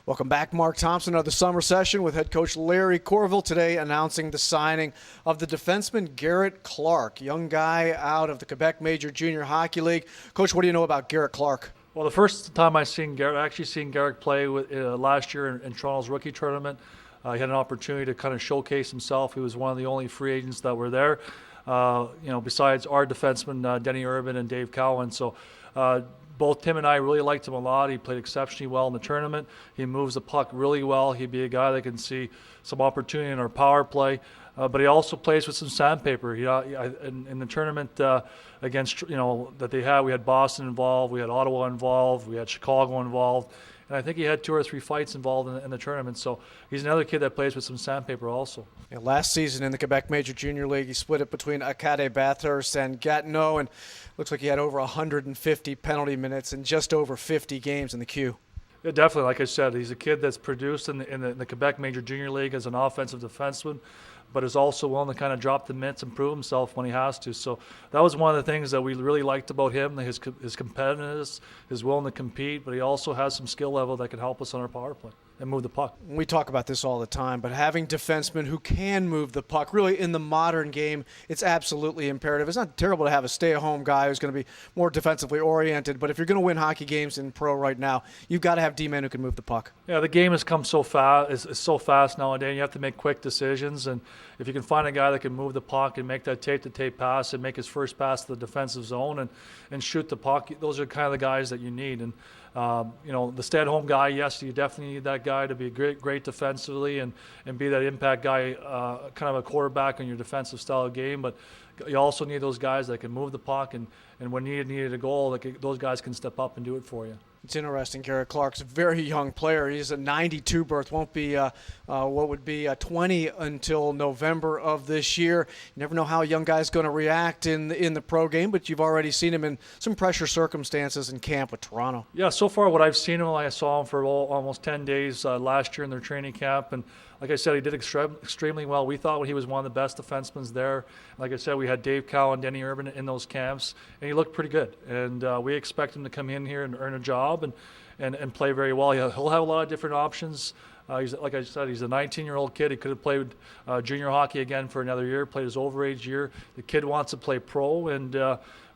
Welcome back, Mark Thompson, of the summer session with head coach Larry Courville today announcing the signing of the defenseman Garrett Clarke, young guy out of the Quebec Major Junior Hockey League. Coach, what do you know about Garrett Clarke? Well, the first time I seen Garrett play last year in Toronto's rookie tournament. He had an opportunity to kind of showcase himself. He was one of the only free agents that were there, besides our defensemen, Denny Urban and Dave Cowan. So both Tim and I really liked him a lot. He played exceptionally well in the tournament. He moves the puck really well. He'd be a guy that can see some opportunity in our power play. But he also plays with some sandpaper. In the tournament against, that they had, we had Boston involved, we had Ottawa involved, we had Chicago involved. And I think he had 2 or 3 fights involved in the tournament. So he's another kid that plays with some sandpaper also. Yeah, last season in the Quebec Major Junior League, he split it between Acadie Bathurst and Gatineau, and looks like he had over 150 penalty minutes and just over 50 games in the queue. Yeah, definitely. Like I said, he's a kid that's produced in the Quebec Major Junior League as an offensive defenseman, but is also willing to kind of drop the mitts and prove himself when he has to. So that was one of the things that we really liked about him, his competitiveness, his willing to compete, but he also has some skill level that can help us on our power play and move the puck. We talk about this all the time, but having defensemen who can move the puck, really in the modern game, it's absolutely imperative. It's not terrible to have a stay-at-home guy who's going to be more defensively oriented, but if you're going to win hockey games in pro right now, you've got to have D-men who can move the puck. Yeah, the game has come so fast. It's so fast nowadays. You have to make quick decisions, and if you can find a guy that can move the puck and make that tape-to-tape pass and make his first pass to the defensive zone and shoot the puck, those are kind of the guys that you need. And the stay-at-home guy, yes, you definitely need that guy to be great defensively and be that impact guy, kind of a quarterback in your defensive style of game. But you also need those guys that can move the puck, and when needed a goal, those guys can step up and do it for you. It's interesting. Garrett Clarke's a very young player. He's a 92 birth, won't be what would be 20 until November of this year. You never know how a young guy's going to react in the pro game, but you've already seen him in some pressure circumstances in camp with Toronto. Yeah, so far what I've seen him, I saw him for almost 10 days last year in their training camp, and like I said, he did extremely well. We thought he was one of the best defensemen there. Like I said, we had Dave Cowan, Denny Urban in those camps, and he looked pretty good. And we expect him to come in here and earn a job and play very well. He'll have a lot of different options. Like I said, he's a 19-year-old kid. He could have played junior hockey again for another year, played his overage year. The kid wants to play pro, and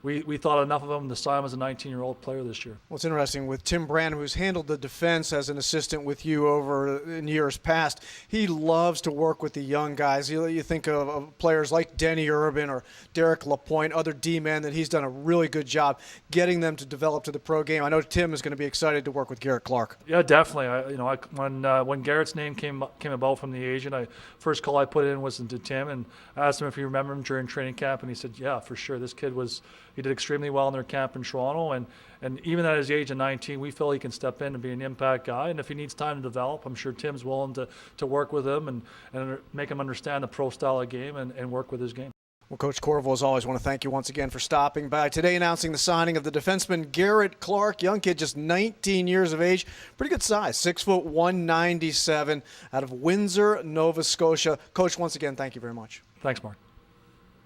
we thought enough of him to sign him as a 19-year-old player this year. Well, it's interesting with Tim Brand, who's handled the defense as an assistant with you over in years past. He loves to work with the young guys. You think of players like Denny Urban or Derek Lapointe, other D-men, that he's done a really good job getting them to develop to the pro game. I know Tim is going to be excited to work with Garrett Clarke. Yeah, definitely. When Garrett's name came about from the agent, first call I put in was to Tim, and I asked him if he remembered him during training camp, and he said, yeah, for sure. This kid he did extremely well in their camp in Toronto, and even at his age of 19, we feel he can step in and be an impact guy. And if he needs time to develop, I'm sure Tim's willing to work with him and make him understand the pro style of game and work with his game. Well, Coach Courville, as always, want to thank you once again for stopping by today, announcing the signing of the defenseman Garrett Clarke, young kid, just 19 years of age, pretty good size, 6 foot 197, out of Windsor, Nova Scotia. Coach, once again, thank you very much. Thanks, Mark.